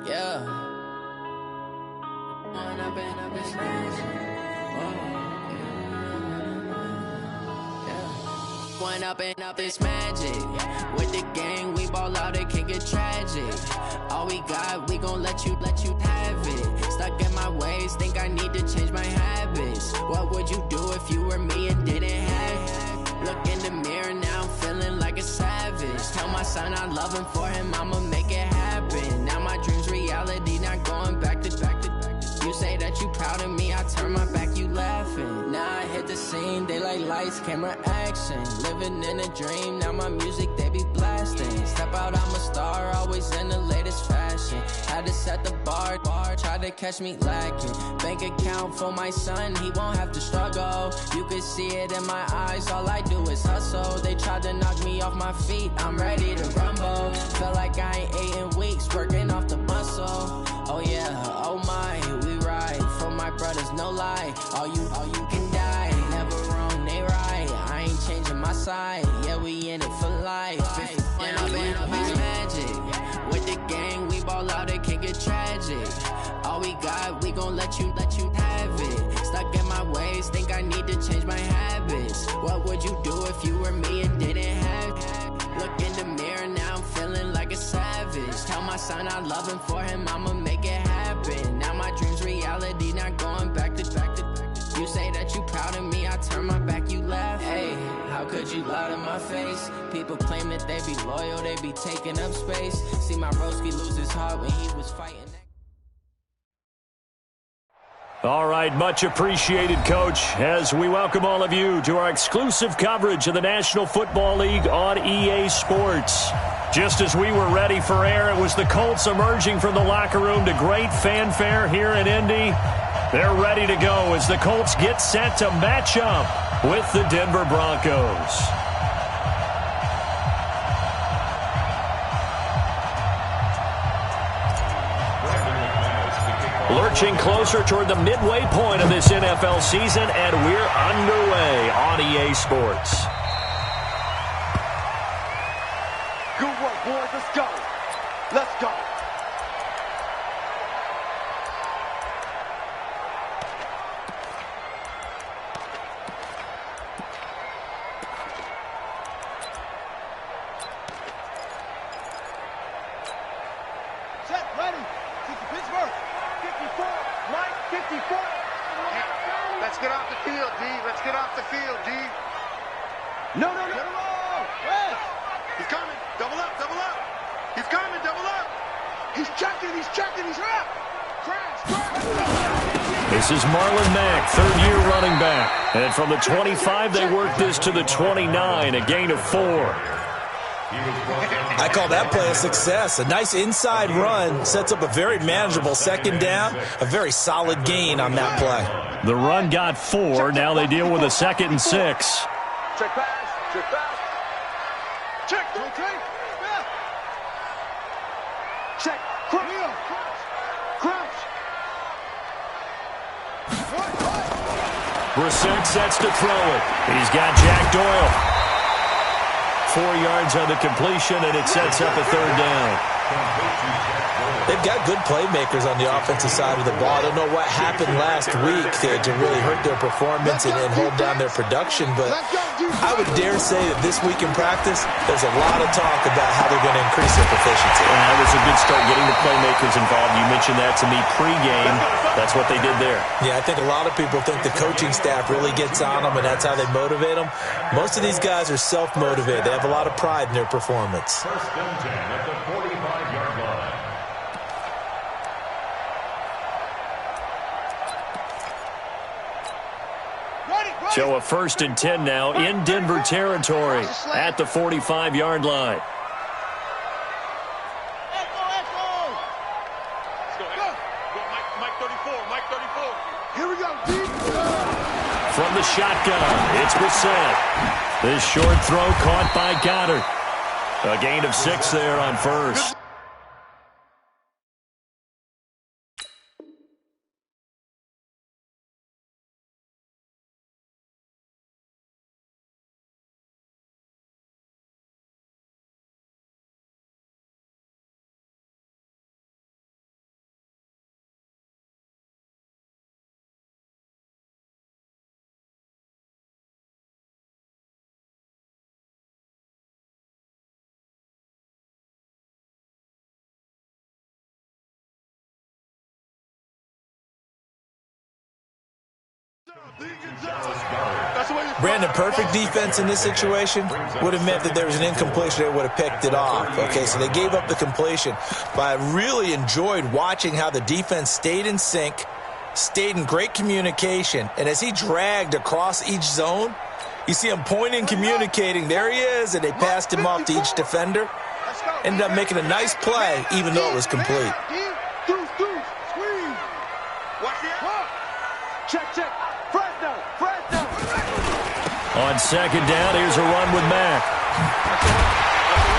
Yeah. When I've been up this When up it's magic. With the gang, we ball out, it can get tragic. All we got, we gon' let you have it. Stuck in my ways, think I need to change my habits. What would you do if you were me and didn't have it? Look in the mirror, now I'm feeling like a savage. Tell my son I love him, for him I'ma make it happen. Now my dream's reality, not going back to. You say that you proud of me, I turn my back, you laughing. Now I hit the scene, they like lights, camera, action. Living in a dream, now my music, they be blasting. Step out, I'm a star, always in the latest fashion. Had to set the bar, try to catch me lacking. Bank account for my son, he won't have to struggle. You can see it in my eyes, all I do is hustle. They tried to knock me off my feet, I'm ready to rumble. Feel like I ain't ate in weeks, working off the muscle. Oh yeah, oh my, we ride for my brothers, no lie. All you can die, never wrong, they right. I ain't changing my side, yeah, we in it for life. When I've been up it's magic. With the gang, we ball out, it can get tragic. All we got, we gon' let you have it. Stuck in my ways, think I need to change my habits. What would you do if you were me and didn't have it? Look in the mirror, now I'm feeling like a savage. Tell my son I love him, for him I'ma make it happen. Now my dream's reality, not going back to. You say that you proud of me, I turn my back, you laugh. Hey, how could you lie to my face? People claim that they be loyal, they be taking up space. See my broski lose his heart when he was fighting. All right, much appreciated, Coach, as we welcome all of you to our exclusive coverage of the National Football League on EA Sports. Just as we were ready for air, it was the Colts emerging from the locker room to great fanfare here in Indy. They're ready to go as the Colts get set to match up with the Denver Broncos. Lurching closer toward the midway point of this NFL season, and we're underway on EA Sports. Good work, boys. Let's go. Let's go. Set, ready. Kick to Pittsburgh. 54. Mike, 54. Let's get off the field, D. Let's get off the field, D. No. Yes. He's coming. Double up. He's coming. Double up. He's checking. He's up. Crash. This is Marlon Mack, third-year running back. And from the 25, they work this to the 29, a gain of 4. I call that play a success. A nice inside run sets up a very manageable second down, a very solid gain on that play. The run got 4. Now they deal with a 2nd and 6. Check pass. Check. Check. Crouch. Brissett sets to throw it. He's got Jack Doyle. 4 yards on the completion, and it sets up a 3rd down. They've got good playmakers on the offensive side of the ball. I don't know what happened last week to really hurt their performance and hold down their production, but I would dare say that this week in practice, there's a lot of talk about how they're going to increase their proficiency. And that was a good start getting the playmakers involved. You mentioned that to me pregame. That's what they did there. Yeah, I think a lot of people think the coaching staff really gets on them, and that's how they motivate them. Most of these guys are self-motivated. They have a lot of pride in their performance. First and 10 at the 45-yard line. So a 1st and 10 now in Denver territory at the 45-yard line. Here we go, D. From the shotgun, it's Brissett. This short throw caught by Goddard. A gain of 6 there on 1st. Brandon, perfect defense in this situation would have meant that there was an incompletion. They would have picked it off. Okay, so they gave up the completion. But I really enjoyed watching how the defense stayed in sync, stayed in great communication, and as he dragged across each zone, you see him pointing, communicating. There he is, and they passed him off to each defender. Ended up making a nice play, even though it was complete. Check. Fresno. On second down, here's a run with Mack.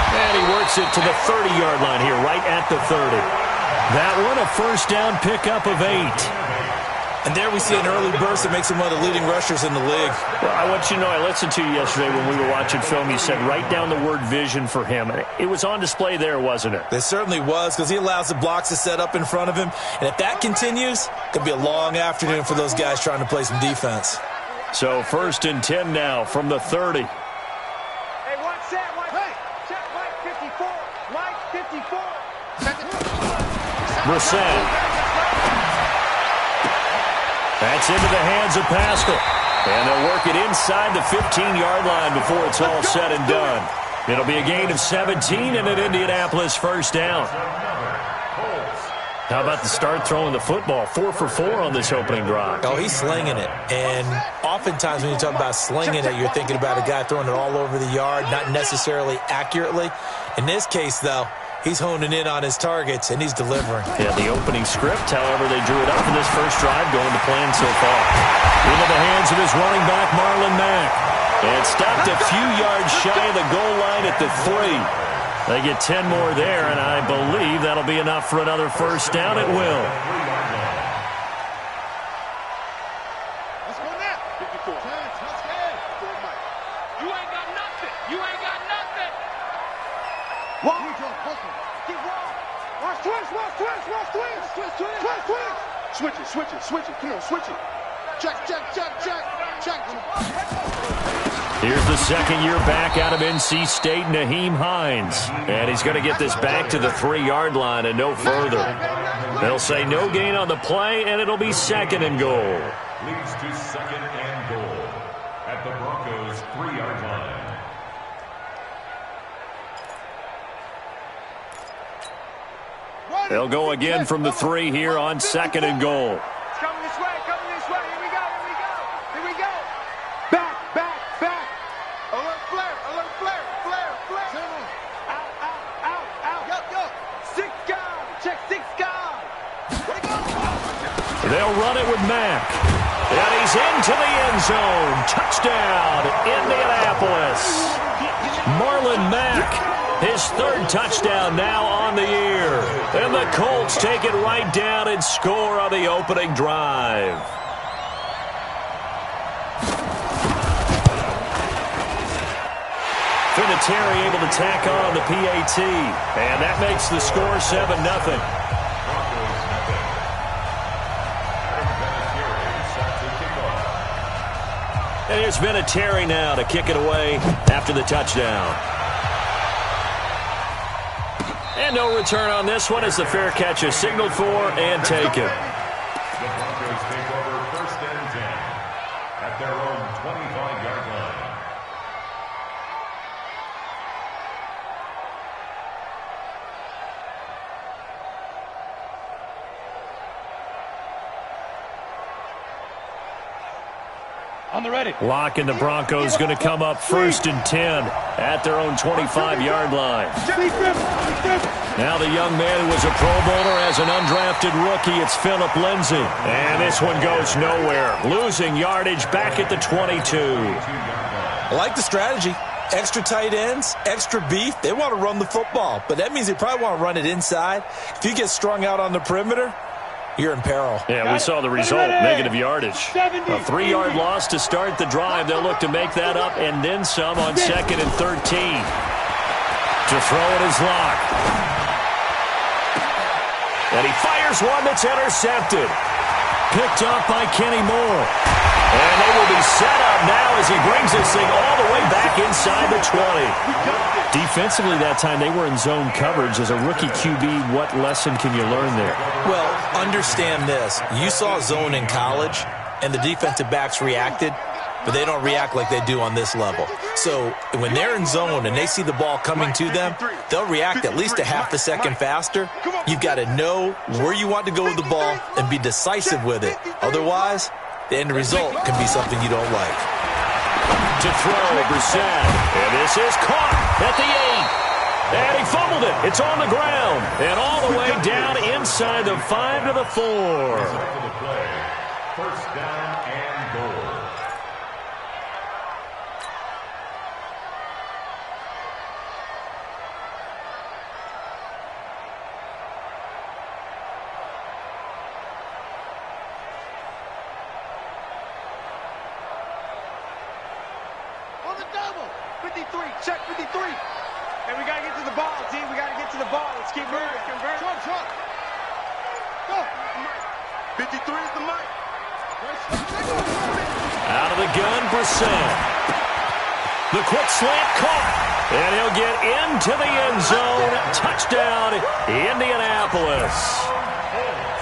And he works it to the 30-yard line here, right at the 30. That one, a first down pickup of 8. And there we see an early burst that makes him one of the leading rushers in the league. Well, I want you to know, I listened to you yesterday when we were watching film. You said write down the word vision for him. It was on display there, wasn't it? It certainly was, because he allows the blocks to set up in front of him. And if that continues, it could be a long afternoon for those guys trying to play some defense. So 1st and 10 now from the 30. Hey, one set. Check Mike 54. Mike 54. Brissett. That's into the hands of Pascal. And they'll work it inside the 15-yard line before it's all said and done. It'll be a gain of 17 and an Indianapolis first down. How about the start throwing the football? 4 for 4 on this opening drive. Oh, he's slinging it. And oftentimes when you talk about slinging it, you're thinking about a guy throwing it all over the yard, not necessarily accurately. In this case, though, he's honing in on his targets, and he's delivering. Yeah, the opening script, however, they drew it up for this first drive going to plan so far. Into the hands of his running back, Marlon Mack. And stopped a few yards shy of the goal line at the 3. They get 10 more there, and I believe that'll be enough for another first down. It will. Let's go now. 54. Let's go. You ain't got nothing. Switch it. Come on, switch it. Check. Here's the second-year back out of NC State, Nyheim Hines. And he's going to get this back to the 3-yard line and no further. They'll say no gain on the play, and it'll be 2nd and goal. Leads to 2nd and goal at the Broncos' 3-yard line. They'll go again from the 3 here on 2nd and goal. It's coming this way. Here we go. Back. Alert flare. Out. Go. 6 guard. Check 6 guard. They'll run it with Mack. And he's into the end zone. Touchdown, Indianapolis. Marlon Mack. His 3rd touchdown now on the year. And the Colts take it right down and score on the opening drive. Vinatieri able to tack on the PAT. And that makes the score 7-0. And here's Vinatieri now to kick it away after the touchdown. And no return on this one as the fair catch is signaled for and taken. The Broncos take over 1st and 10 at their own 25-yard line. On the ready. Lock and the Broncos going to come up 1st and 10 at their own 25-yard line. Now the young man who was a Pro Bowler as an undrafted rookie, it's Phillip Lindsay. And this one goes nowhere. Losing yardage back at the 22. I like the strategy. Extra tight ends, extra beef. They want to run the football, but that means they probably want to run it inside. If you get strung out on the perimeter, you're in peril. Yeah, we saw the result, negative yardage. A 3-yard loss to start the drive. They'll look to make that up and then some on 2nd and 13. To throw it is Locke. And he fires one that's intercepted. Picked off by Kenny Moore. And they will be set up now as he brings this thing all the way back inside the 20. Defensively that time, they were in zone coverage. As a rookie QB, what lesson can you learn there? Well, understand this. You saw zone in college. and the defensive backs reacted, but they don't react like they do on this level. So when they're in zone and they see the ball coming to them, they'll react at least a half a second faster. You've got to know where you want to go with the ball and be decisive with it. Otherwise, the end result can be something you don't like. To throw, Brissett. And this is caught at the 8. And he fumbled it. It's on the ground. And all the way down inside the 5 to the 4. First down and goal. On the double. 53. Check 53. And we got to get to the ball, team. We got to get to the ball. Let's keep moving. Convert. Short. Go. 53 is the mic. Out of the gun, Brissett. The quick slant caught. And he'll get into the end zone. Touchdown, Indianapolis.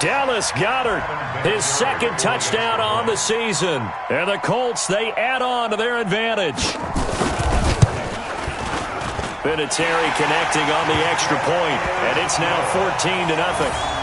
Dallas Goedert, his second touchdown on the season. And the Colts, they add on to their advantage. Vinatieri connecting on the extra point, and it's now 14-0.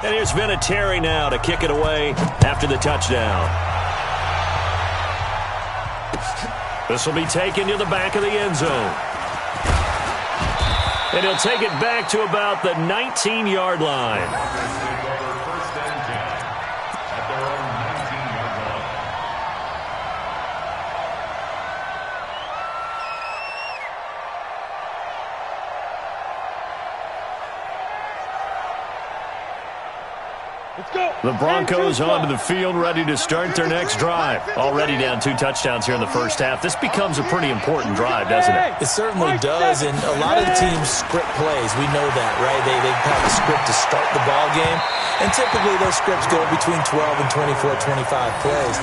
And here's Vinatieri now to kick it away after the touchdown. This will be taken to the back of the end zone. And he'll take it back to about the 19-yard line. First and 10 at their own 19-yard line. Let's go. The Broncos onto the field, ready to start their next drive. Already down 2 touchdowns here in the first half. This becomes a pretty important drive, doesn't it? It certainly does, and a lot of the teams script plays. We know that, right? They have a script to start the ball game, and typically those scripts go between 12 and 24, 25 plays.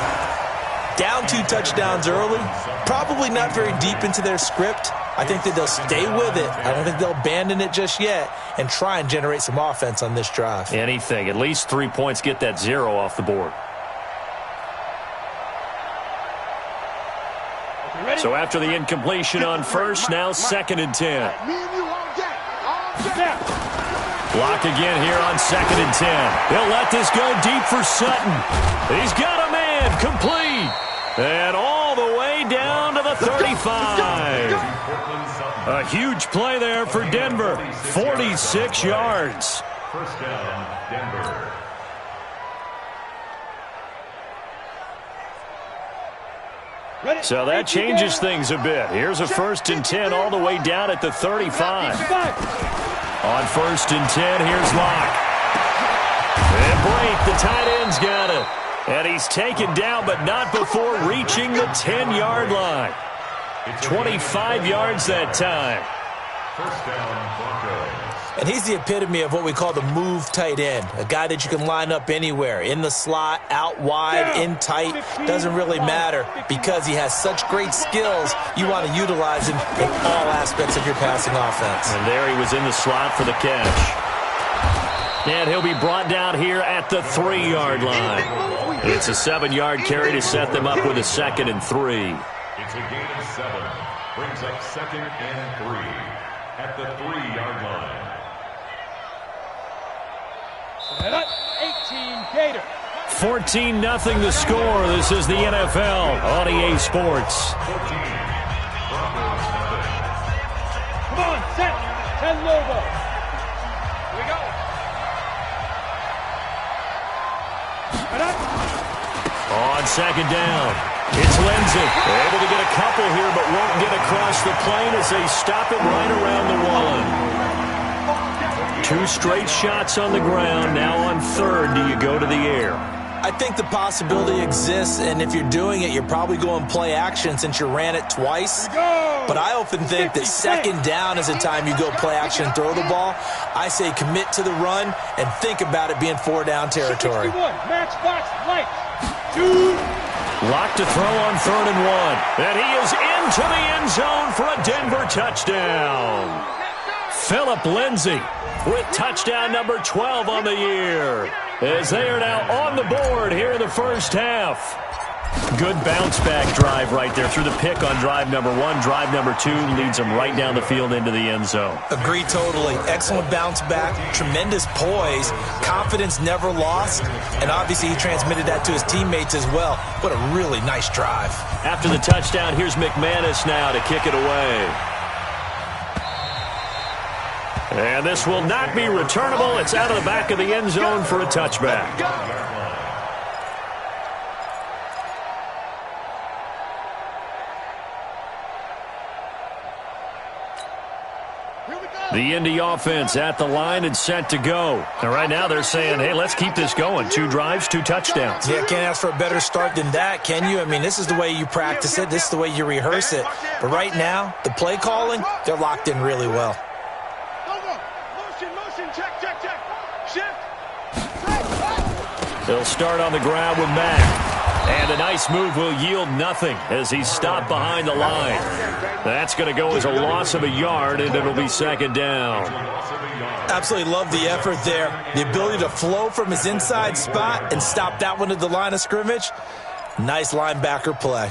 Down 2 touchdowns early, probably not very deep into their script. I think that they'll stay with it. I don't think they'll abandon it just yet and try and generate some offense on this drive. Anything. At least 3 points, get that 0 off the board. So after the incompletion on first, now 2nd and 10. Block again here on 2nd and 10. He'll let this go deep for Sutton. He's got a man, complete. And all the way down to the 35. A huge play there for Denver. 46 yards. First down, Denver. So that changes things a bit. Here's a 1st and 10 all the way down at the 35. On 1st and 10, here's Locke. And Blake, the tight end's got it. And he's taken down, but not before reaching the 10-yard line. 25 yards that time. First down, Broncos. And he's the epitome of what we call the move tight end, a guy that you can line up anywhere, in the slot, out wide, in tight, doesn't really matter because he has such great skills. You want to utilize him in all aspects of your passing offense. And there he was in the slot for the catch. And he'll be brought down here at the 3-yard line. It's a 7-yard carry to set them up with a 2nd and 3. It's a gain of 7. Brings up 2nd and 3 at the 3-yard line. 18 Gator. 14-0 the score. This is the NFL on EA Sports. 14. Broncos nothing. Come on, set. 10 Lobo. Here we go. On 2nd down, it's Lindsey. Able to get a couple here, but won't get across the plane as they stop it right around the 1. 2 straight shots on the ground. Now on 3rd, do you go to the air? I think the possibility exists, and if you're doing it, you're probably going play action since you ran it twice. But I often think that 2nd down is a time you go play action and throw the ball. I say commit to the run and think about it being 4-down territory. 61, matchbox light. 2. Locked to throw on 3rd and 1. And he is into the end zone for a Denver touchdown. Philip Lindsay with touchdown number 12 on the year, as they are now on the board here in the first half. Good bounce-back drive right there through the pick on drive number 1. Drive number 2 leads them right down the field into the end zone. Agree totally. Excellent bounce back, tremendous poise, confidence never lost, and obviously he transmitted that to his teammates as well. What a really nice drive. After the touchdown, here's McManus now to kick it away. And this will not be returnable. It's out of the back of the end zone for a touchback. The Indy offense at the line and set to go. And right now they're saying, hey, let's keep this going. 2 drives, 2 touchdowns. Yeah, can't ask for a better start than that, can you? I mean, this is the way you practice it. This is the way you rehearse it. But right now, the play calling, they're locked in really well. Motion, check. Shift. They'll start on the ground with Mack. And a nice move will yield nothing as he's stopped behind the line. That's going to go as a loss of a yard, and it'll be 2nd down. Absolutely love the effort there. The ability to flow from his inside spot and stop that one at the line of scrimmage. Nice linebacker play.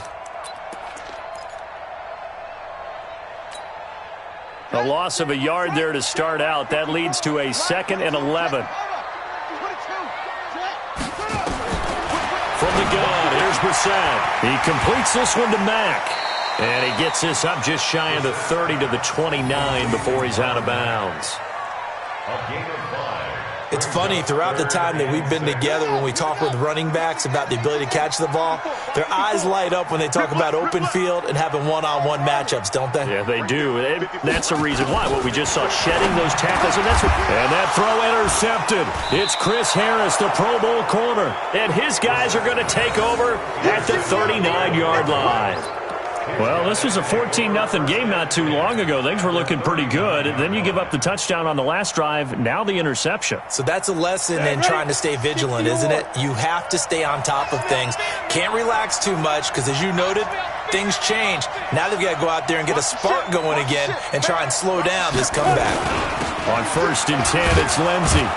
A loss of a yard there to start out. That leads to a 2nd and 11. From the gun, here's Brissett. He completes this one to Mack. And he gets this up just shy of the 30 to the 29 before he's out of bounds. A gain of 5. It's funny, throughout the time that we've been together, when we talk with running backs about the ability to catch the ball, their eyes light up when they talk about open field and having one-on-one matchups, don't they? Yeah, they do. That's the reason why. What we just saw, shedding those tackles. And that throw intercepted. It's Chris Harris, the Pro Bowl corner. And his guys are going to take over at the 39-yard line. Well, this was a 14-0 game not too long ago. Things were looking pretty good. Then you give up the touchdown on the last drive. Now the interception. So that's a lesson in trying to stay vigilant, isn't it? You have to stay on top of things. Can't relax too much because, as you noted, things change. Now they've got to go out there and get a spark going again and try and slow down this comeback. On 1st and 10, it's Lindsay.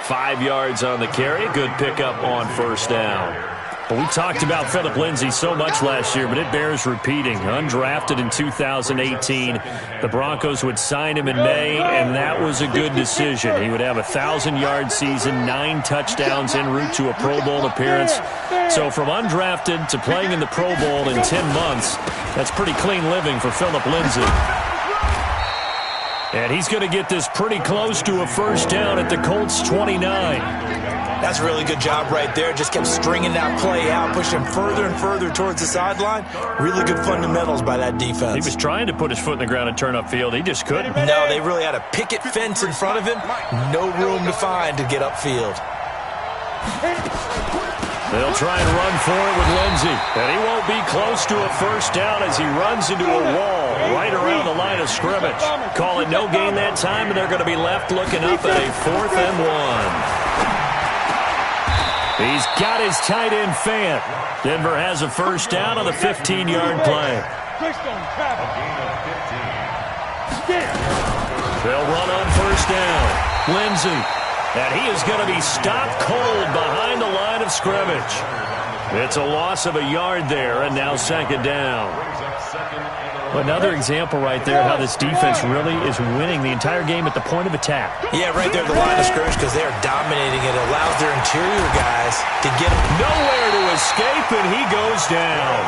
5 yards on the carry. Good pickup on 1st down. Well, we talked about Philip Lindsay so much last year, but it bears repeating. Undrafted in 2018. The Broncos would sign him in May, and that was a good decision. He would have a 1,000-yard season, 9 touchdowns en route to a Pro Bowl appearance. So from undrafted to playing in the Pro Bowl in 10 months, that's pretty clean living for Philip Lindsay. And he's going to get this pretty close to a 1st down at the Colts' 29. That's a really good job right there. Just kept stringing that play out, pushing further and further towards the sideline. Really good fundamentals by that defense. He was trying to put his foot in the ground and turn upfield. He just couldn't. No, they really had a picket fence in front of him. No room to find to get upfield. They'll try and run for it with Lindsay. And he won't be close to a 1st down as he runs into a wall right around the line of scrimmage. Call it no gain that time, and they're going to be left looking up at a 4th and 1. He's got his tight end fan. Denver has a 1st down on the 15-yard play. They'll run on 1st down. Lindsay. And he is going to be stopped cold behind the line of scrimmage. It's a loss of a yard there, and now 2nd down. Another example right there how this defense really is winning the entire game at the point of attack. Yeah, right there at the line of scrimmage because they are dominating it. It allows their interior guys to get nowhere to escape, and he goes down.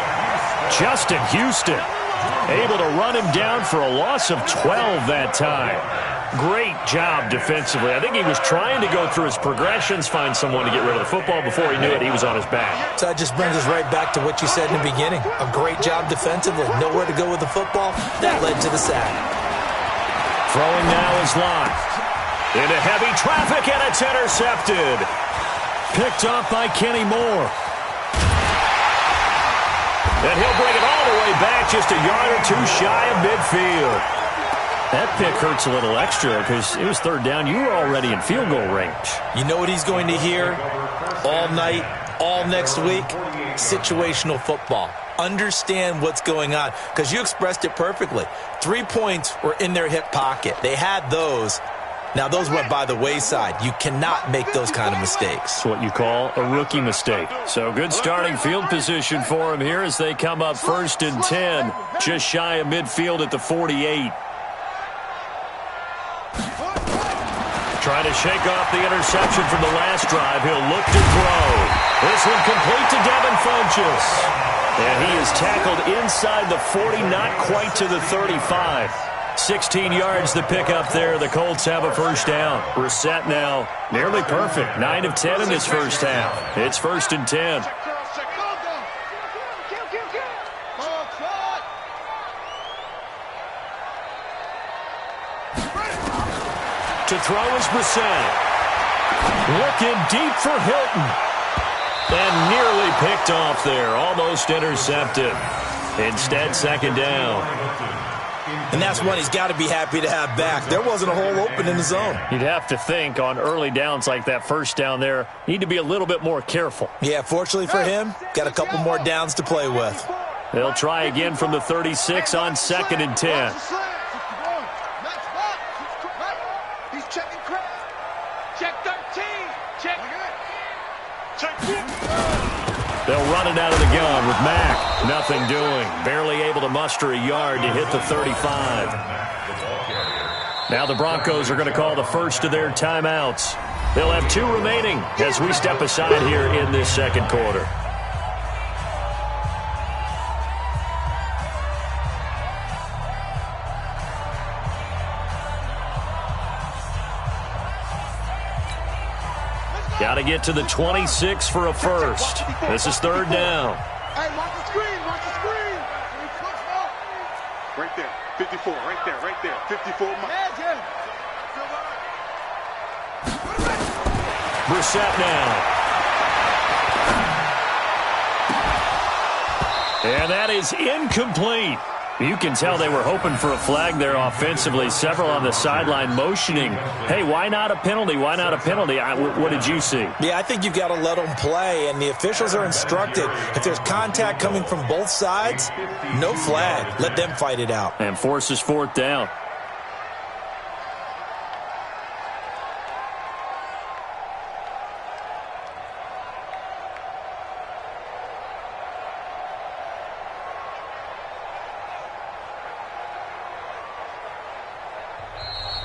Justin Houston able to run him down for a loss of 12 that time. Great job defensively. I think he was trying to go through his progressions, find someone to get rid of the football. Before he knew it, he was on his back. So that just brings us right back to what you said in the beginning. A great job defensively. Nowhere to go with the football. That led to the sack. Throwing now is Lott. Into heavy traffic, and it's intercepted. Picked up by Kenny Moore. And he'll bring it all the way back just a yard or 2 shy of midfield. That pick hurts a little extra because it was 3rd down. You were already in field goal range. You know what he's going to hear all night, all next week, situational football. Understand what's going on, because you expressed it perfectly. 3 points were in their hip pocket. They had those. Now, those went by the wayside. You cannot make those kind of mistakes. It's what you call a rookie mistake. So good starting field position for them here as they come up 1st and 10, just shy of midfield at the 48. Trying to shake off the interception from the last drive. He'll look to throw. This one complete to Devin Funchess. And he is tackled inside the 40, not quite to the 35. 16 yards to pick up there. The Colts have a first down. Brissett now nearly perfect. 9 of 10 in this first half. It's 1st and 10. To throw is Brissett. Looking deep for Hilton. And nearly picked off there. Almost intercepted. Instead, 2nd down. And that's one he's got to be happy to have back. There wasn't a hole open in the zone. You'd have to think on early downs like that first down there, need to be a little bit more careful. Yeah, fortunately for him, got a couple more downs to play with. They'll try again from the 36 on 2nd and 10. They'll run it out of the gun with Mack. Nothing doing. Barely able to muster a yard to hit the 35. Now the Broncos are going to call the first of their timeouts. They'll have 2 remaining as we step aside here in this second quarter. Got to get to the 26 for a first. This is 3rd down. Hey, watch the screen, watch the screen. Right there, 54, right there, 54. Brissett now. And that is incomplete. You can tell they were hoping for a flag there offensively. Several on the sideline motioning, hey, why not a penalty? Why not a penalty? What did you see? Yeah, I think you've got to let them play, and the officials are instructed. If there's contact coming from both sides, no flag. Let them fight it out. And forces 4th down.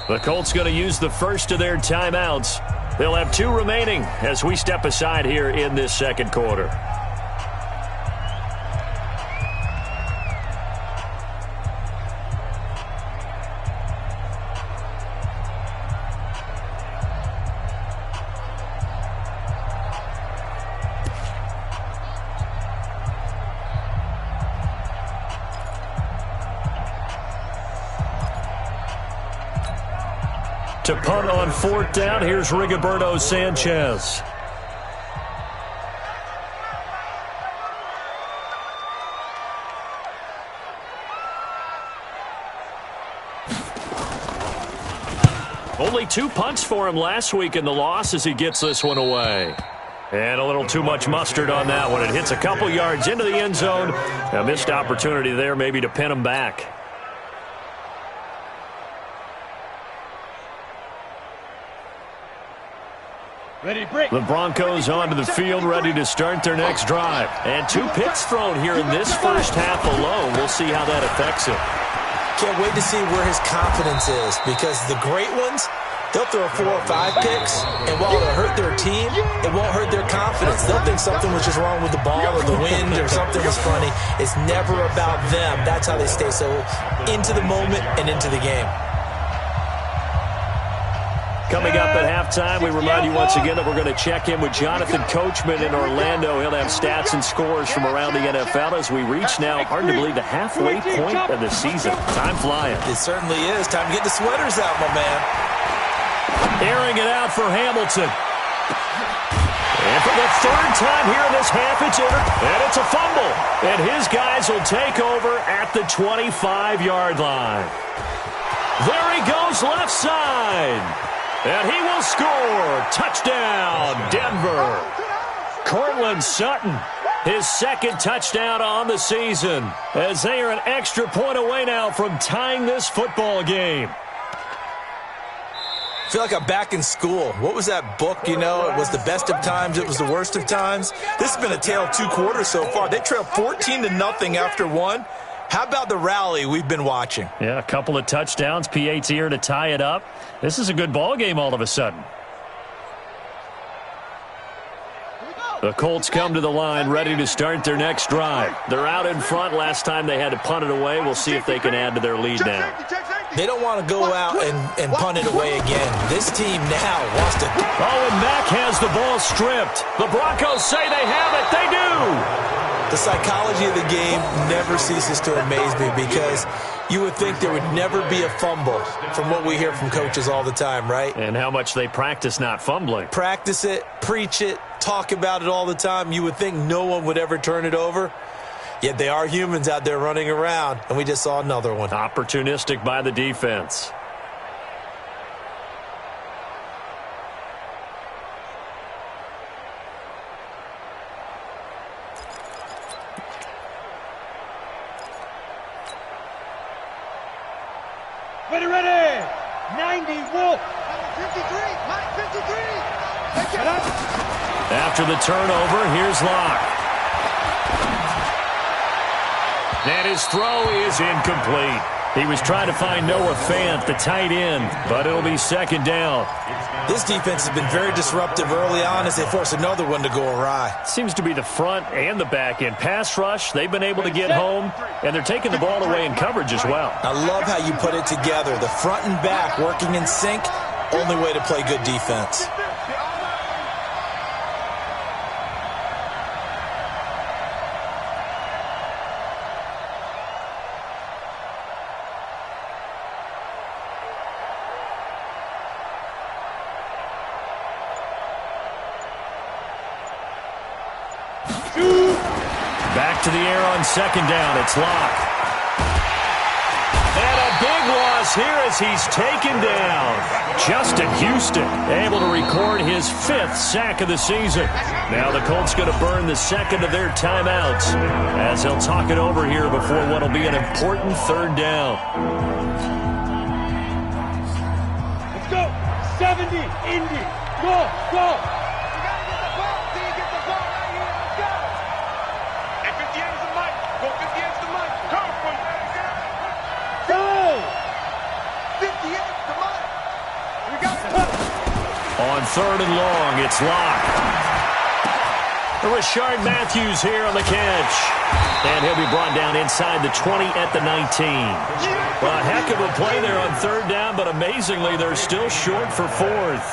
The Colts going to use the first of their timeouts. They'll have 2 remaining as we step aside here in this second quarter. To punt on 4th down, here's Rigoberto Sanchez. Only 2 punts for him last week in the loss as he gets this one away. And a little too much mustard on that one. It hits a couple yards into the end zone. A missed opportunity there maybe to pin him back. The Broncos onto the field, ready to start their next drive. And 2 picks thrown here in this first half alone. We'll see how that affects him. Can't wait to see where his confidence is, because the great ones, they'll throw 4 or 5 picks, and while it'll hurt their team, it won't hurt their confidence. They'll think something was just wrong with the ball or the wind or something was funny. It's never about them. That's how they stay so into the moment and into the game. Coming up at halftime, we remind you once again that we're going to check in with Jonathan Coachman in Orlando. He'll have stats and scores from around the NFL as we reach now, hard to believe, the halfway point of the season. Time flying. It certainly is. Time to get the sweaters out, my man. Airing it out for Hamilton. And for the 3rd time here in this half, it's and it's a fumble. And his guys will take over at the 25-yard line. There he goes left side. And he will score. Touchdown, Denver. Courtland Sutton, his second touchdown on the season, as they are an extra point away now from tying this football game. I feel like I'm back in school. What was that book, you know? It was the best of times. It was the worst of times. This has been a tale of 2 quarters so far. They trailed 14-0 after 1. How about the rally we've been watching? Yeah, a couple of touchdowns. P8's here to tie it up. This is a good ball game all of a sudden. The Colts come to the line ready to start their next drive. They're out in front. Last time they had to punt it away. We'll see if they can add to their lead now. They don't want to go out and punt it away again. This team now wants to... Oh, and Mack has the ball stripped. The Broncos say they have it. They do. The psychology of the game never ceases to amaze me because you would think there would never be a fumble from what we hear from coaches all the time, right? And how much they practice not fumbling. Practice it, preach it, talk about it all the time. You would think no one would ever turn it over. Yet they are humans out there running around, and we just saw another one. Opportunistic by the defense. Ready. 90, Wolf. 53, Mike 53. After the turnover, here's Locke. And his throw is incomplete. He was trying to find Noah Fant, the tight end, but it'll be second down. This defense has been very disruptive early on as they force another one to go awry. Seems to be the front and the back end. Pass rush, they've been able to get home, and they're taking the ball away in coverage as well. I love how you put it together. The front and back working in sync, only way to play good defense. Back to the air on second down. It's Locke. And a big loss here as he's taken down. Justin Houston able to record his 5th sack of the season. Now the Colts going to burn the second of their timeouts as they'll talk it over here before what will be an important third down. Let's go. 70, Indy. Go. On third and long, it's Locke. Rashard Matthews here on the catch. And he'll be brought down inside the 20 at the 19. Well, a heck of a play there on third down, but amazingly, they're still short for fourth.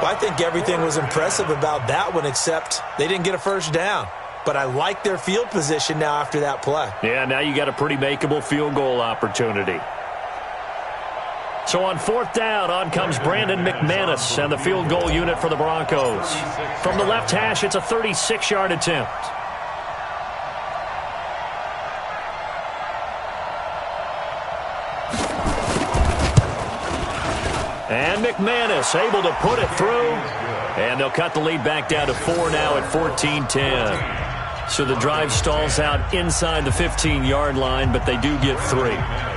Well, I think everything was impressive about that one, except they didn't get a first down. But I like their field position now after that play. Yeah, now you got a pretty makeable field goal opportunity. So on fourth down, on comes Brandon McManus and the field goal unit for the Broncos. From the left hash, it's a 36-yard attempt. And McManus able to put it through. And they'll cut the lead back down to 4 now at 14-10. So the drive stalls out inside the 15-yard line, but they do get 3.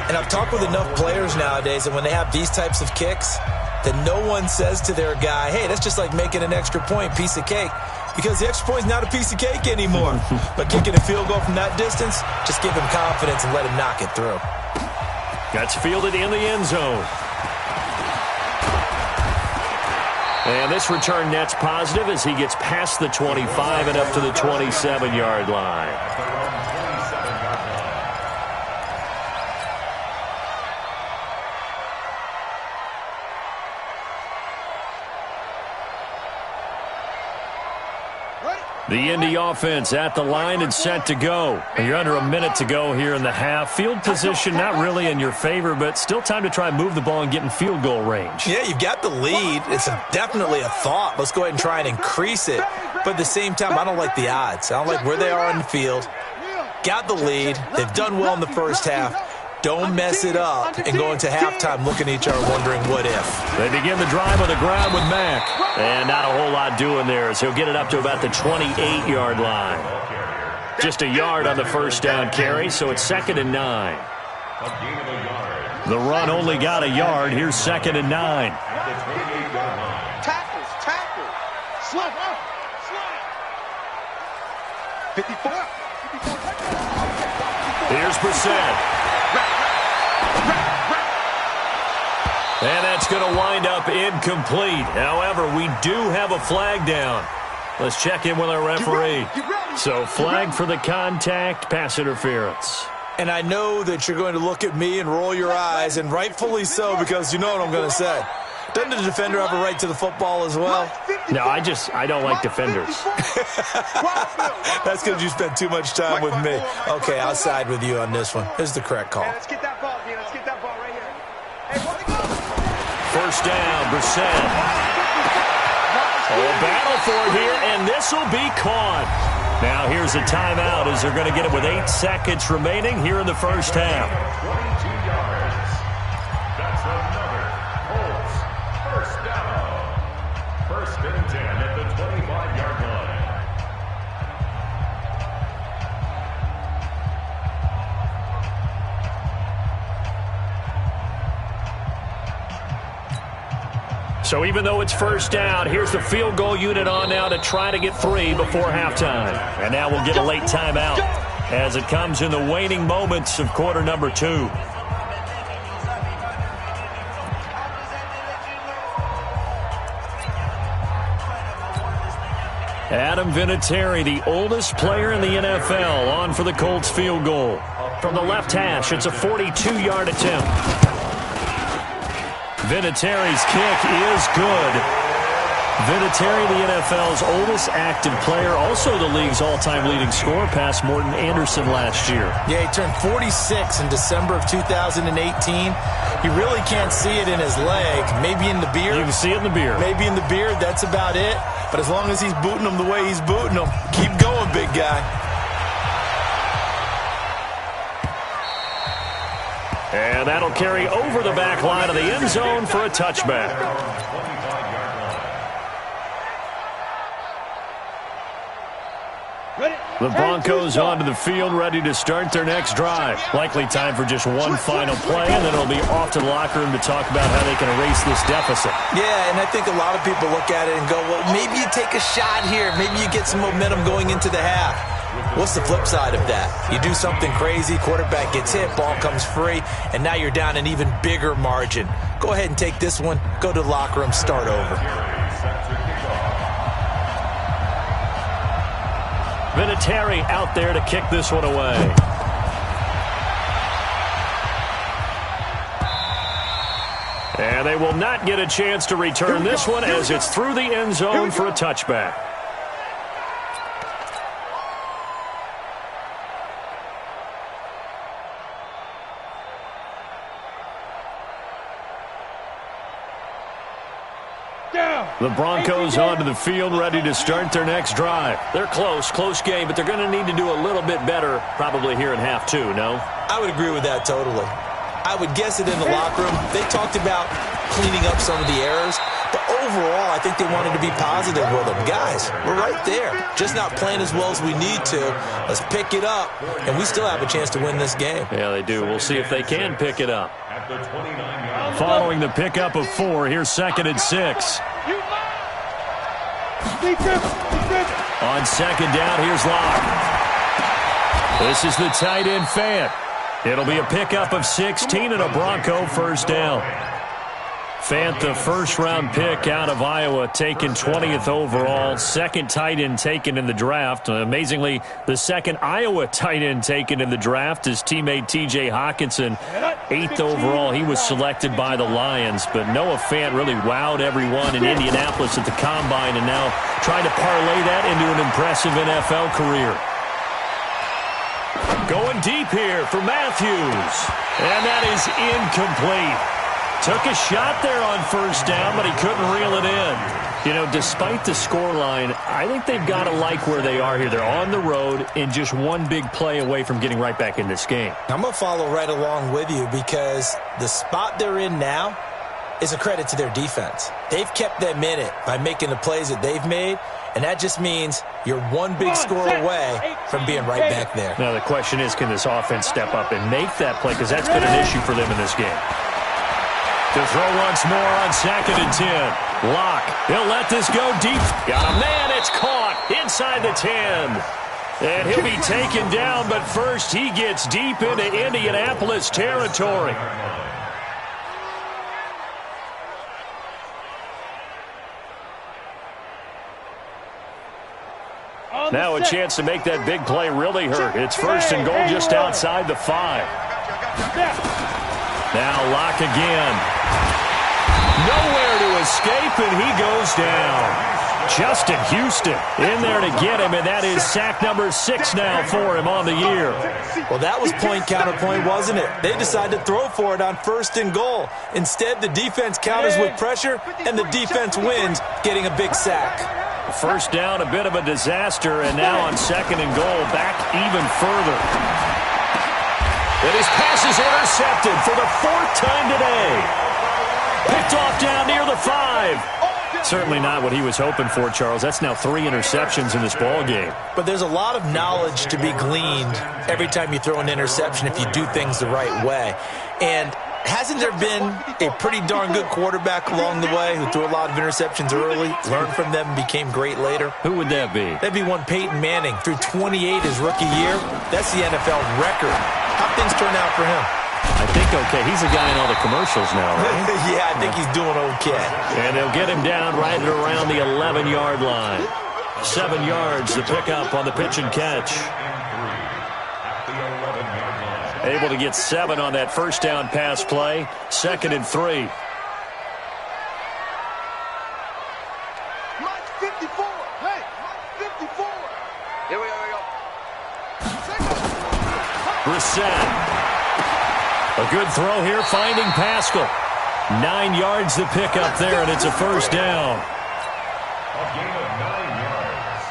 And I've talked with enough players nowadays, and when they have these types of kicks, that no one says to their guy, hey, that's just like making an extra point, piece of cake. Because the extra point is not a piece of cake anymore. But kicking a field goal from that distance, just give him confidence and let him knock it through. That's fielded in the end zone. And this return net's positive as he gets past the 25 and up to the 27-yard line. The Indy offense at the line and set to go. You're under a minute to go here in the half. Field position not really in your favor, but still time to try and move the ball and get in field goal range. Yeah, you've got the lead. It's definitely a thought. Let's go ahead and try and increase it. But at the same time, I don't like the odds. I don't like where they are on the field. Got the lead. They've done well in the first half. Don't mess it up and go into halftime looking at each other wondering what if. They begin the drive on the ground with Mack. And not a whole lot doing there, so he'll get it up to about the 28-yard line. Just a yard on the first down carry, so it's 2nd and 9. The run only got a yard. Here's 2nd and 9. Tackles. Slide up. 54. Here's Brissett. And that's going to wind up incomplete. However, we do have a flag down. Let's check in with our referee. So flag for the contact, pass interference. And I know that you're going to look at me and roll your eyes, and rightfully so, because you know what I'm going to say. Doesn't the defender have a right to the football as well? No, I don't like defenders. That's because you spent too much time with me. Okay, I'll side with you on this one. Here's the correct call. Let's get that ball, Let's get that ball right here. Hey, first down, Brissett. Battle for it here, and this will be caught. Now here's a timeout as they're going to get it with 8 seconds remaining here in the first half. 22 yards. That's another Colts first down. 1st and 10 at the 25-yard line. So even though it's first down, here's the field goal unit on now to try to get 3 before halftime. And now we'll get a late timeout as it comes in the waning moments of quarter number 2. Adam Vinatieri, the oldest player in the NFL, on for the Colts field goal. From the left hash, it's a 42-yard attempt. Vinatieri's kick is good. Vinatieri, the NFL's oldest active player, also the league's all-time leading scorer, past Morton Anderson last year. Yeah, he turned 46 in December of 2018. He really can't see it in his leg. Maybe in the beard. You can see it in the beard. Maybe in the beard, that's about it. But as long as he's booting them the way he's booting them, keep going, big guy. And that'll carry over the back line of the end zone for a touchback. The Broncos onto the field, ready to start their next drive. Likely time for just one final play, and then it'll be off to the locker room to talk about how they can erase this deficit. Yeah, and I think a lot of people look at it and go, well, maybe you take a shot here. Maybe you get some momentum going into the half. What's the flip side of that? You do something crazy, quarterback gets hit, ball comes free, and now you're down an even bigger margin. Go ahead and take this one, go to the locker room, start over. Vinatieri out there to kick this one away. And they will not get a chance to return this one as it's through the end zone for a touchback. The Broncos onto the field, ready to start their next drive. They're close game, but they're going to need to do a little bit better probably here in half 2, no? I would agree with that totally. I would guess it in the locker room. They talked about cleaning up some of the errors, but overall, I think they wanted to be positive with them. Guys, we're right there. Just not playing as well as we need to. Let's pick it up, and we still have a chance to win this game. Yeah, they do. We'll see if they can pick it up. Following the pickup of 4, here's 2nd and 6. On 2nd down, here's Locke. This is the tight end, Fant. It'll be a pickup of 16 and a Bronco first down. Fant, the first-round pick out of Iowa, taken 20th overall. 2nd tight end taken in the draft. Amazingly, the 2nd Iowa tight end taken in the draft is teammate T.J. Hawkinson. 8th overall, he was selected by the Lions. But Noah Fant really wowed everyone in Indianapolis at the Combine and now trying to parlay that into an impressive NFL career. Going deep here for Matthews. And that is incomplete. Took a shot there on first down, but he couldn't reel it in. You know, despite the scoreline, I think they've got to like where they are here. They're on the road and just one big play away from getting right back in this game. I'm going to follow right along with you because the spot they're in now is a credit to their defense. They've kept them in it by making the plays that they've made, and that just means you're one big score away from being right back there. Now, the question is, can this offense step up and make that play? Because that's been an issue for them in this game. To throw once more on 2nd and 10. Locke, he'll let this go deep. Got a man, it's caught inside the 10. And he'll be taken down, but first he gets deep into Indianapolis territory. Now a chance to make that big play really hurt. It's 1st and goal just outside the 5. Now Locke again. Nowhere to escape, and he goes down. Justin Houston in there to get him, and that is sack number 6 now for him on the year. Well, that was point counterpoint, wasn't it? They decided to throw for it on 1st and goal. Instead, the defense counters with pressure, and the defense wins, getting a big sack. First down, a bit of a disaster, and now on 2nd and goal, back even further. And his pass is intercepted for the 4th time today. Picked off down near the 5. Certainly not what he was hoping for, Charles. That's now 3 interceptions in this ball game. But there's a lot of knowledge to be gleaned every time you throw an interception if you do things the right way. And hasn't there been a pretty darn good quarterback along the way who threw a lot of interceptions early, learned from them, and became great later? Who would that be? That'd be one Peyton Manning. Threw 28 his rookie year. That's the NFL record. How things turn out for him? I think okay. He's a guy in all the commercials now, right? Yeah, I think he's doing okay. And they'll get him down right around the 11-yard line. 7 yards to pick up on the pitch and catch. Able to get 7 on that first down pass play. 2nd and 3. Mike 54. Hey, Mike 54. Here we go. Brissett. A good throw here, finding Pascal. 9 yards to pick up there, and it's a first down. A gain of 9 yards.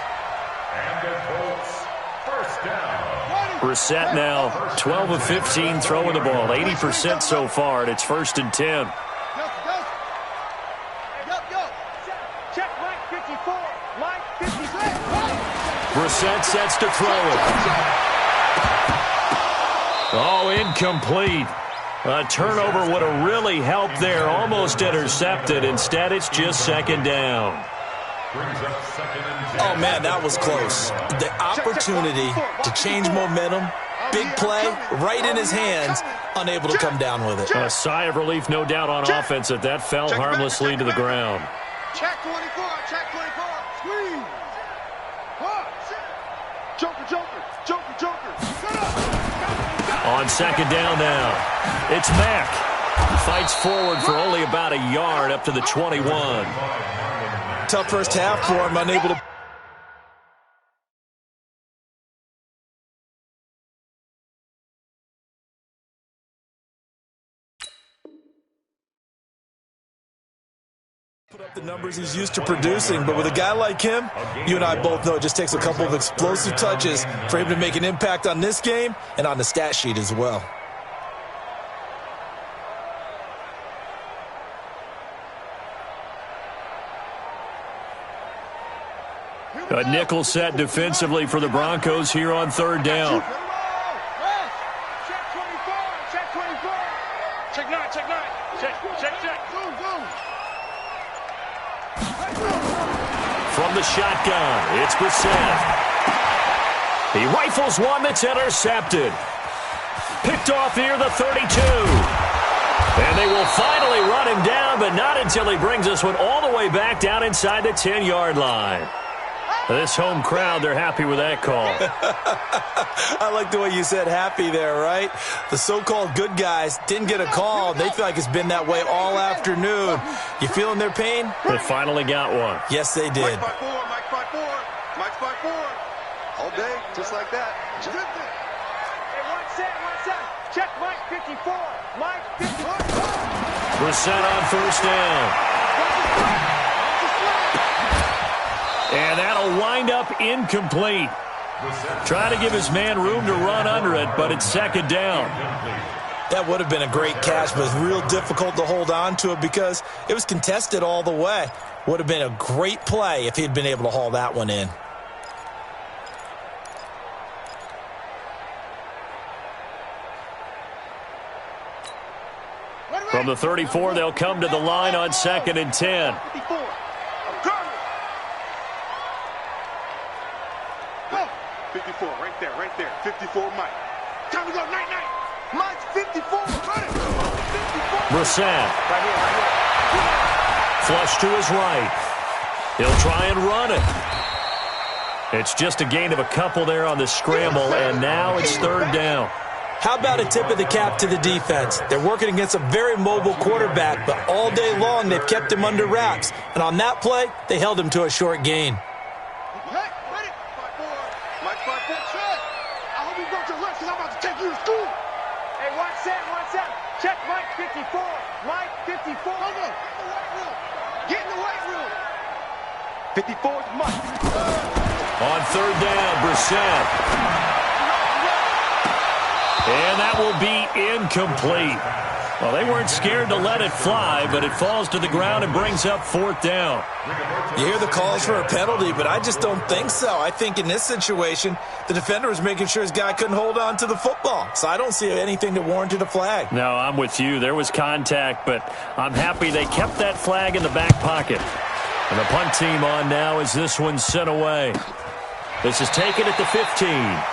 And the Colts, first down. Brissett now 12 of 15 throwing the ball, 80% so far, and it's 1st and 10. Check Mike 54. Mike 56. Brissett sets to throw it. Oh, incomplete. A turnover would have really helped there. Almost intercepted. Instead, it's just 2nd down. Oh, man, that was close. The opportunity to change momentum, big play, right in his hands, unable to come down with it. A sigh of relief, no doubt, on offense that that fell harmlessly to the ground. Check 24. Check 24. Squeeze. Joker. On 2nd down now, it's Mack. Fights forward for only about a yard up to the 21. Tough first half for him, unable to put up the numbers he's used to producing, but with a guy like him, you and I both know it just takes a couple of explosive touches for him to make an impact on this game and on the stat sheet as well. A nickel set defensively for the Broncos here on 3rd down. Check 24. Check 24. Check 9. Check. From the shotgun, it's Brissett. He rifles one that's intercepted. Picked off near the 32. And they will finally run him down, but not until he brings this one all the way back down inside the 10-yard line. This home crowd, they're happy with that call. I like the way you said happy there, right? The so-called good guys didn't get a call. They feel like it's been that way all afternoon. You feeling their pain? They finally got one. Yes, they did. Mike 5-4. Mike 5-4. All day, just like that. Hey, one set. Check Mike 54. Mike 54. Brissett on 1st down. incomplete. Trying to give his man room to run under it, but it's second down. That would have been a great catch, but it's real difficult to hold on to it because it was contested all the way. Would have been a great play if he'd been able to haul that one in. From the 34, they'll come to the line on 2nd and 10. 54. 54, right there. 54, Mike. Time to go, night. Mike's 54. Brissett. Right here. Flush to his right. He'll try and run it. It's just a gain of a couple there on the scramble, and now it's third down. How about a tip of the cap to the defense? They're working against a very mobile quarterback, but all day long they've kept him under wraps. And on that play, they held him to a short gain. I hope you brought your lunch because I'm about to take you to school. Hey, watch that. Check Mike 54. Mike 54. No. Get in the weight room. 54 is Mike. On third down, Brissett. And that will be incomplete. Well, they weren't scared to let it fly, but it falls to the ground and brings up fourth down. You hear the calls for a penalty, but I just don't think so. I think in this situation, the defender was making sure his guy couldn't hold on to the football. So I don't see anything that warranted a flag. No, I'm with you. There was contact, but I'm happy they kept that flag in the back pocket. And the punt team on now as this one's sent away. This is taken at the 15.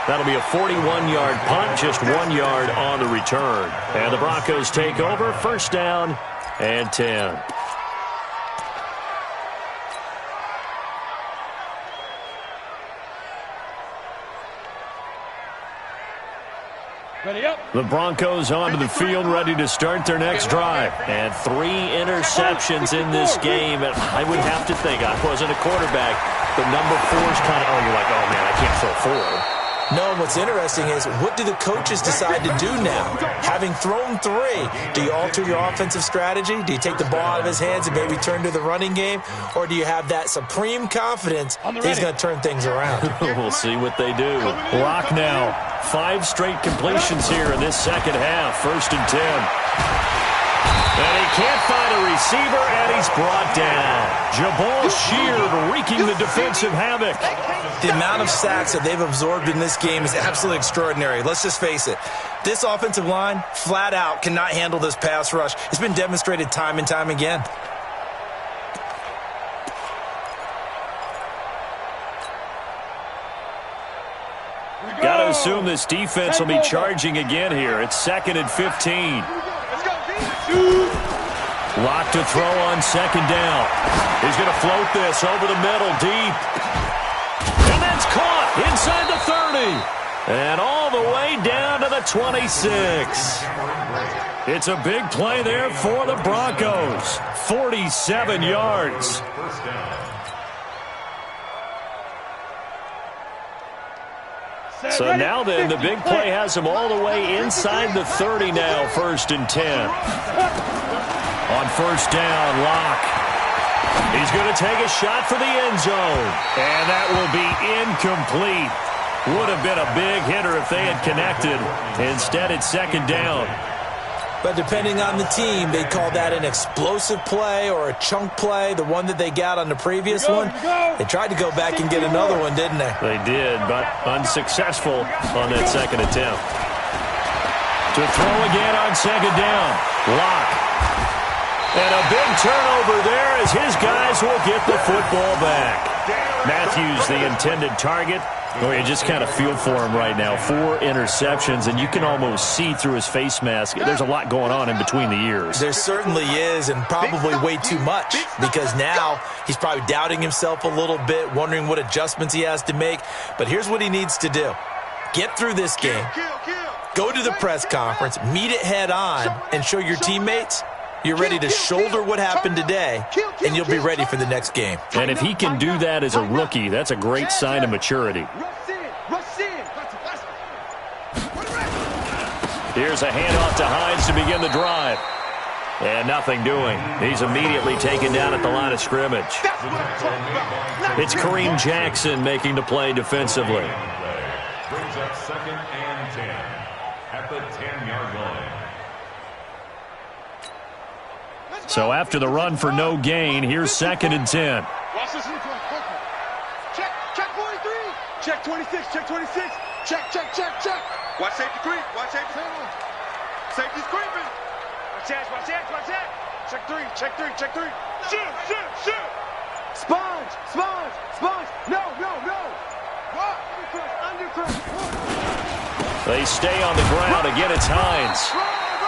That'll be a 41-yard punt, just 1 yard on the return. And the Broncos take over, first down and 10. Ready up. The Broncos onto the field, ready to start their next drive. And 3 interceptions in this game. And I would have to think, I wasn't a quarterback, but number 4 is kind of, you're like, oh, man, I can't throw 4. No, and what's interesting is, what do the coaches decide to do now? Having thrown 3, do you alter your offensive strategy? Do you take the ball out of his hands and maybe turn to the running game? Or do you have that supreme confidence that he's going to turn things around? We'll see what they do. Lock now. 5 straight completions here in this second half. First and 10. And he can't find a receiver, and he's brought down. Jabal Sheard wreaking the defensive havoc. The amount of sacks that they've absorbed in this game is absolutely extraordinary. Let's just face it. This offensive line, flat out, cannot handle this pass rush. It's been demonstrated time and time again. Got to assume this defense will be charging again here. It's 2nd and 15. Lock to throw on 2nd down. He's going to float this over the middle, deep. And that's caught inside the 30. And all the way down to the 26. It's a big play there for the Broncos. 47 yards. So now then, the big play has him all the way inside the 30 now, 1st and 10. On first down, Locke. He's going to take a shot for the end zone. And that will be incomplete. Would have been a big hitter if they had connected. Instead, it's 2nd down. But depending on the team, they call that an explosive play or a chunk play, the one that they got on the previous one. They tried to go back and get another one, didn't they? They did, but unsuccessful on that 2nd attempt. To throw again on 2nd down. Locke. And a big turnover there as his guys will get the football back. Matthews, the intended target. Oh, you just kind of feel for him right now. 4 interceptions, and you can almost see through his face mask. There's a lot going on in between the ears. There certainly is, and probably way too much, because now he's probably doubting himself a little bit, wondering what adjustments he has to make. But here's what he needs to do. Get through this game, go to the press conference, meet it head on, and show your teammates you're ready to shoulder what happened today, and you'll be ready for the next game. And if he can do that as a rookie, that's a great sign of maturity. Here's a handoff to Hines to begin the drive. And nothing doing. He's immediately taken down at the line of scrimmage. It's Kareem Jackson making the play defensively. Brings up 2nd and 10 at the 10-yard line. So after the run for no gain, here's 2nd and 10. Watch this. Check 43. Check 26. Check 26. Check. Watch safety creep. Watch safety. Safety's creeping. Watch that. Check 3. Shoot. Sponge. No. Undercrush. They stay on the ground. Again, it's Hines.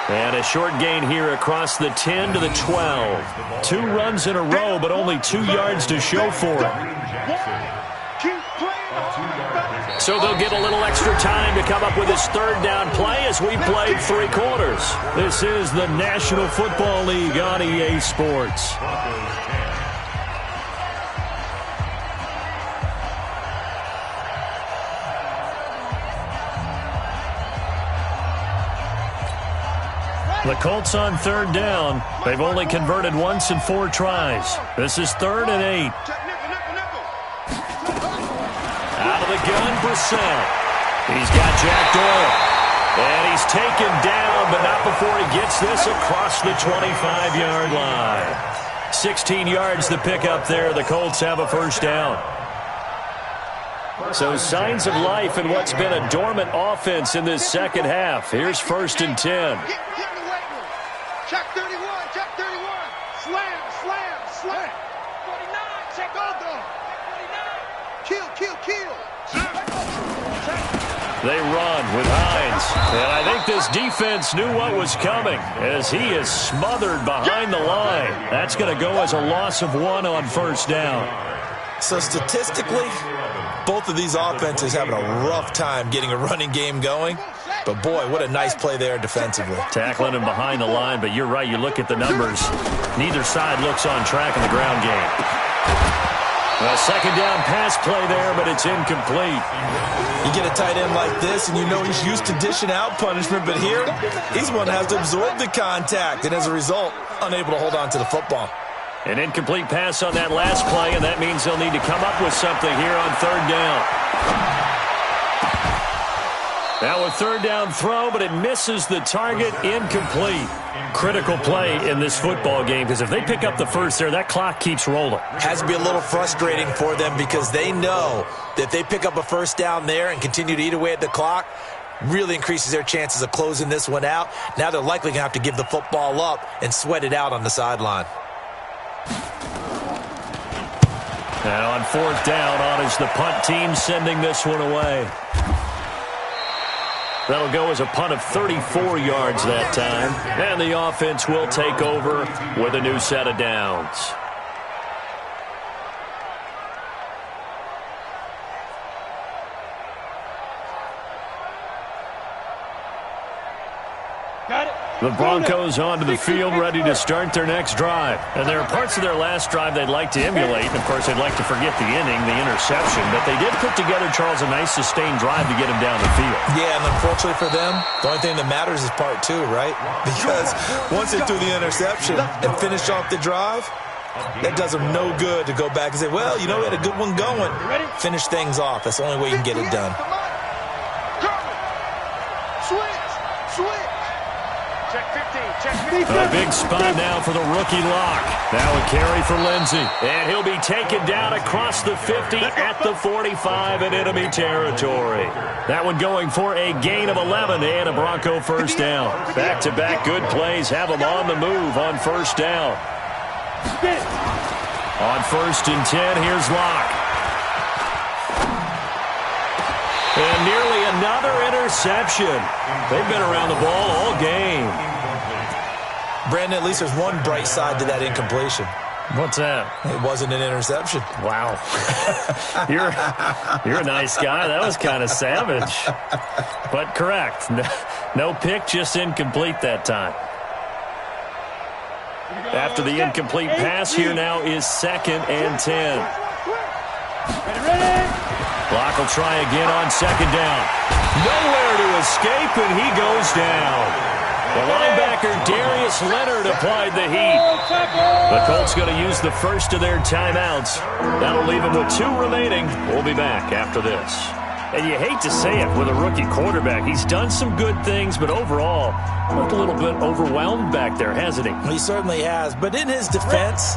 And a short gain here across the 10 to the 12. 2 runs in a row, but only 2 yards to show for it. Keep playing. So they'll get a little extra time to come up with his 3rd down play as we played 3 quarters. This is the National Football League on EA Sports. The Colts on 3rd down. They've only converted once in 4 tries. This is 3rd and 8. Out of the gun, Brissett. He's got Jack Doyle. And he's taken down, but not before he gets this across the 25-yard line. 16 yards to pick up there. The Colts have a 1st down. So signs of life in what's been a dormant offense in this 2nd half. Here's 1st and 10. Check 31. Slam. 49. Check Aldo. 49. Kill. They run with Hines. And I think this defense knew what was coming as he is smothered behind the line. That's going to go as a loss of 1 on 1st down. So statistically, both of these offenses having a rough time getting a running game going. But, boy, what a nice play there defensively. Tackling him behind the line, but you're right. You look at the numbers. Neither side looks on track in the ground game. A 2nd down pass play there, but it's incomplete. You get a tight end like this, and you know he's used to dishing out punishment. But here, he's one that has to absorb the contact, and as a result, unable to hold on to the football. An incomplete pass on that last play, and that means they'll need to come up with something here on 3rd down. Now a 3rd down throw, but it misses the target, incomplete. Critical play in this football game, because if they pick up the 1st there, that clock keeps rolling. Has to be a little frustrating for them because they know that if they pick up a 1st down there and continue to eat away at the clock, really increases their chances of closing this one out. Now they're likely going to have to give the football up and sweat it out on the sideline. And on 4th down, on is the punt team sending this one away. That'll go as a punt of 34 yards that time. And the offense will take over with a new set of downs. Got it. The Broncos onto the field, ready to start their next drive. And there are parts of their last drive they'd like to emulate. And, of course, they'd like to forget the inning, the interception. But they did put together, Charles, a nice sustained drive to get him down the field. Yeah, and unfortunately for them, the only thing that matters is part 2, right? Because once they threw the interception and finished off the drive, that does them no good to go back and say, well, you know, we had a good one going. Finish things off. That's the only way you can get it done. Switch. A big spot now for the rookie Lock. Now a carry for Lindsey. And he'll be taken down across the 50 at the 45 in enemy territory. That one going for a gain of 11 and a Bronco 1st down. Back-to-back good plays have him on the move on 1st down. On 1st and 10, here's Lock. And nearly another interception. They've been around the ball all game. Brandon, at least there's one bright side to that incompletion. What's that? It wasn't an interception. Wow. You're a nice guy. That was kind of savage. But correct. No pick, just incomplete that time. After the incomplete pass, here now is 2nd and 10. Block will try again on 2nd down. Nowhere to escape, and he goes down. The linebacker, Darius Leonard, applied the heat. The Colts going to use the first of their timeouts. That'll leave them with 2 remaining. We'll be back after this. And you hate to say it with a rookie quarterback. He's done some good things, but overall, looked a little bit overwhelmed back there, hasn't he? He certainly has. But in his defense,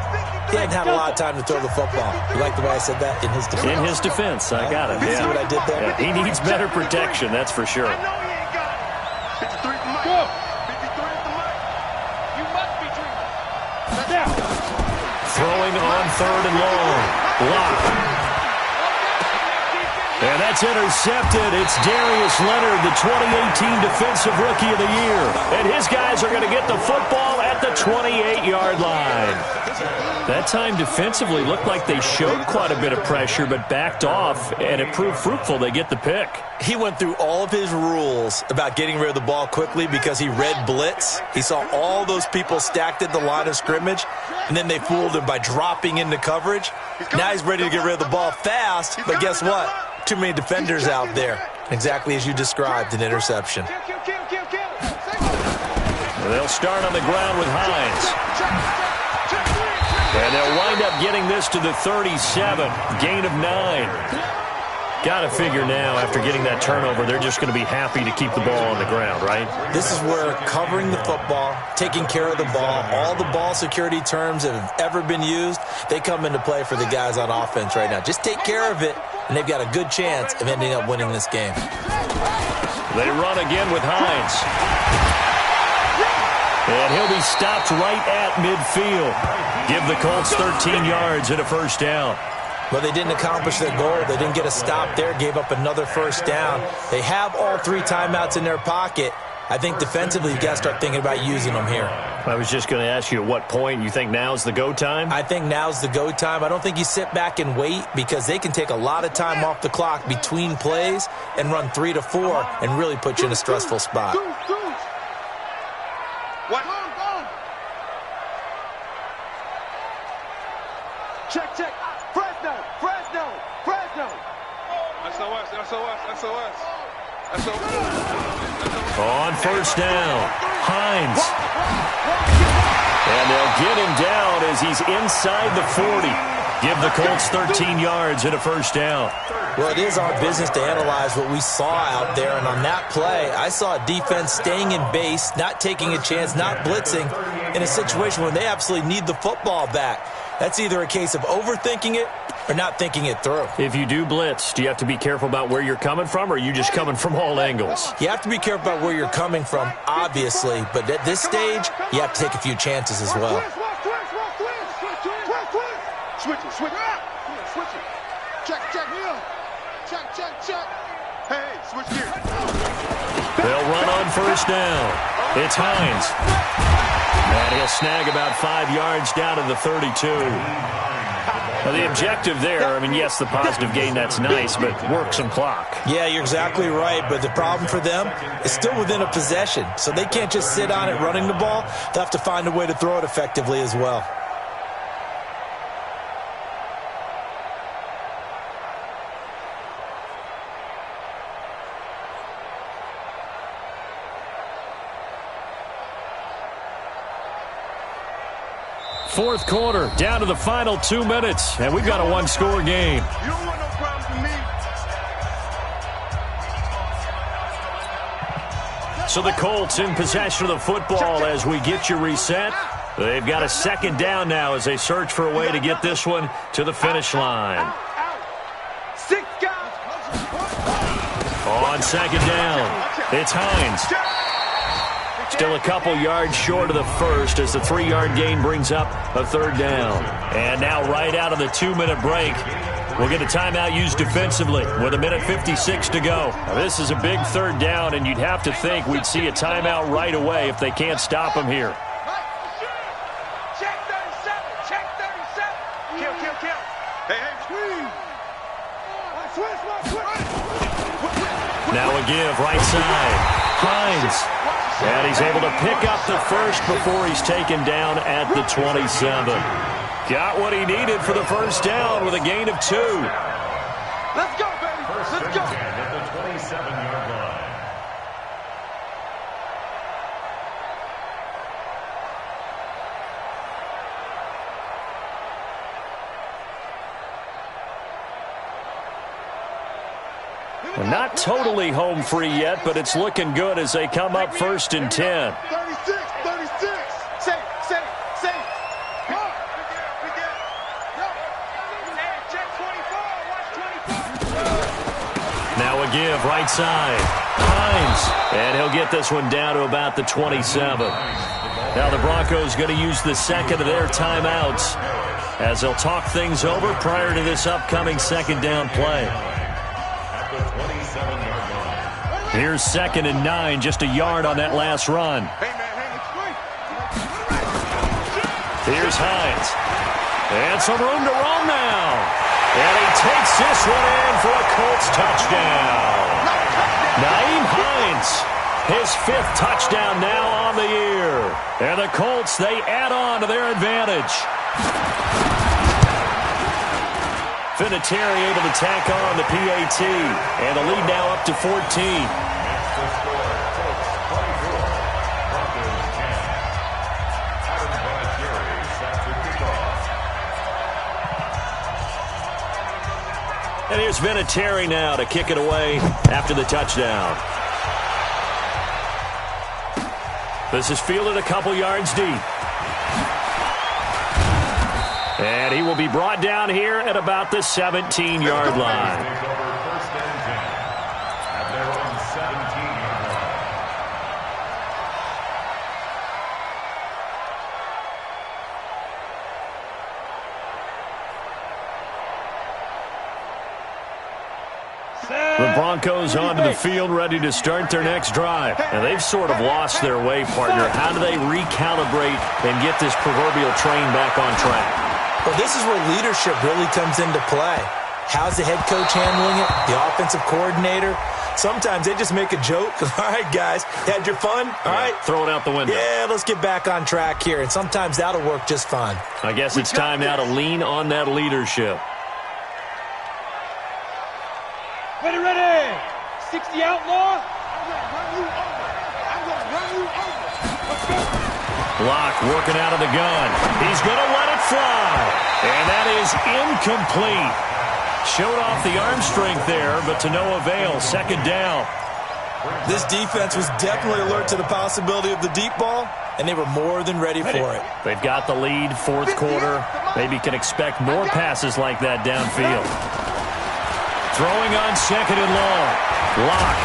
he hadn't had a lot of time to throw the football. You like the way I said that? In his defense. In his defense. I got it. See what I did there? Yeah, he needs better protection, that's for sure. I know he ain't got it. 53 at the mic. Go. 53 at the mic. You must be dreaming. Throwing on 3rd and long. Blocked. And that's intercepted. It's Darius Leonard, the 2018 Defensive Rookie of the Year. And his guys are going to get the football at the 28-yard line. That time defensively looked like they showed quite a bit of pressure but backed off, and it proved fruitful. They get the pick. He went through all of his rules about getting rid of the ball quickly because he read blitz. He saw all those people stacked at the line of scrimmage, and then they fooled him by dropping into coverage. Now he's ready to get rid of the ball fast, but guess what? Too many defenders out there. Exactly as you described, an interception. They'll start on the ground with Hines. And they'll wind up getting this to the 37. Gain of 9. Got to figure now, after getting that turnover, they're just going to be happy to keep the ball on the ground, right? This is where covering the football, taking care of the ball, all the ball security terms that have ever been used, they come into play for the guys on offense right now. Just take care of it, and they've got a good chance of ending up winning this game. They run again with Hines. And he'll be stopped right at midfield. Give the Colts 13 yards and a first down. Well, they didn't accomplish their goal. They didn't get a stop there, gave up another first down. They have all 3 timeouts in their pocket. I think defensively you've got to start thinking about using them here. I was just going to ask you at what point you think now's the go time? I think now's the go time. I don't think you sit back and wait because they can take a lot of time off the clock between plays and run 3 to 4 and really put you in a stressful spot. What? Check, check. Fresno. SOS. On first down, Hines. And they'll get him down as he's inside the 40. Give the Colts 13 yards and a first down. Well, it is our business to analyze what we saw out there, and on that play, I saw a defense staying in base, not taking a chance, not blitzing, in a situation where they absolutely need the football back. That's either a case of overthinking it or not thinking it through. If you do blitz, do you have to be careful about where you're coming from, or are you just coming from all angles? You have to be careful about where you're coming from, obviously, but at this stage, you have to take a few chances as well. Switch it. Check. Hey, switch gears. They'll run on first down. It's Hines. And he'll snag about 5 yards down to the 32. Now, the objective there, I mean, yes, the positive gain, that's nice, but work some clock. Yeah, you're exactly right, but the problem for them is still within a possession, so they can't just sit on it running the ball. They'll have to find a way to throw it effectively as well. Fourth quarter, down to the final 2 minutes, and we've got a 1-score game. You don't want no problems with me. So the Colts in possession of the football as we get you reset. They've got a second down now as they search for a way to get this one to the finish line. 6 guys. On second down, it's Hines. Still a couple yards short of the first as the 3-yard gain brings up a third down. And now right out of the 2-minute break, we'll get a timeout used defensively with 1:56 to go. Now, this is a big third down, and you'd have to think we'd see a timeout right away if they can't stop him here. Check 37. Kill. Hey. Now a give right side. Hines. And he's able to pick up the first before he's taken down at the 27. Got what he needed for the first down with a gain of 2. Let's go, baby. Let's go. At the 27-yard line. Not totally home free yet, but it's looking good as they come up 1st and 10. 36. Safe. Now a give, right side. Hines, and he'll get this one down to about the 27. Now the Broncos going to use the second of their timeouts as they'll talk things over prior to this upcoming second down play. Here's 2nd and 9, just a yard on that last run. Here's Hines. And some room to roam now. And he takes this one in for a Colts touchdown. Nyheim Hines, his 5th touchdown now on the year. And the Colts, they add on to their advantage. Vinatieri able to tack on the PAT. And the lead now up to 14. And here's Vinatieri now to kick it away after the touchdown. This is fielded a couple yards deep. And he will be brought down here at about the 17-yard line. The Broncos onto the field, ready to start their next drive. And they've sort of lost their way, partner. How do they recalibrate and get this proverbial train back on track? Well, this is where leadership really comes into play. How's the head coach handling it? The offensive coordinator? Sometimes they just make a joke. All right, guys, had your fun? All right. Throw it out the window. Yeah, let's get back on track here. And sometimes that'll work just fine. I guess it's time now to lean on that leadership. Ready. 60 outlaw. I'm going to run you over. Let's go. Block working out of the gun. He's going to let it fly. And that is incomplete. Showed off the arm strength there, but to no avail. 2nd down. This defense was definitely alert to the possibility of the deep ball, and they were more than ready for it. They've got the lead, 4th quarter. Maybe can expect more passes like that downfield. Throwing on 2nd and long. Lock.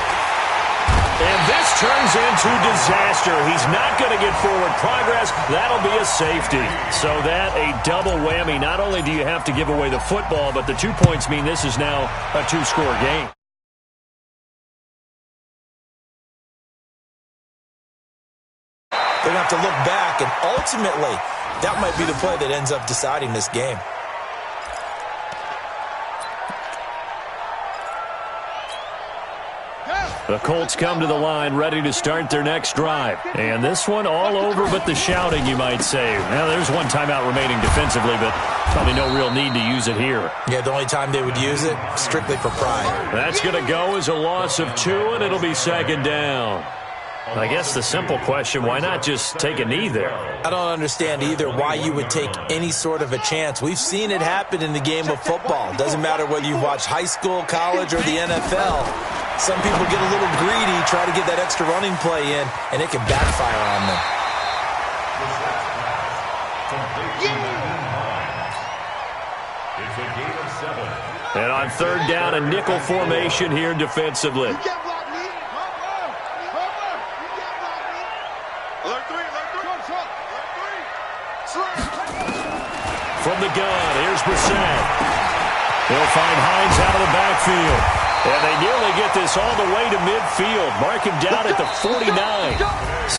And this turns into disaster. He's not going to get forward progress. That'll be a safety. So that a double whammy. Not only do you have to give away the football, but the 2 points mean this is now a 2-score game. They're going to have to look back, and ultimately, that might be the play that ends up deciding this game. The Colts come to the line ready to start their next drive. And this one all over but the shouting, you might say. Now, there's one timeout remaining defensively, but probably no real need to use it here. Yeah, the only time they would use it, strictly for pride. That's going to go as a loss of 2, and it'll be 2nd down. I guess the simple question, why not just take a knee there? I don't understand either why you would take any sort of a chance. We've seen it happen in the game of football. Doesn't matter whether you watch high school, college, or the NFL. Some people get a little greedy, try to get that extra running play in, and it can backfire on them. It's a game of 7. And on 3rd down, a nickel formation here defensively. From the gun, here's Brissett. He'll find Hines out of the backfield. And they nearly get this all the way to midfield. Mark him down at the 49.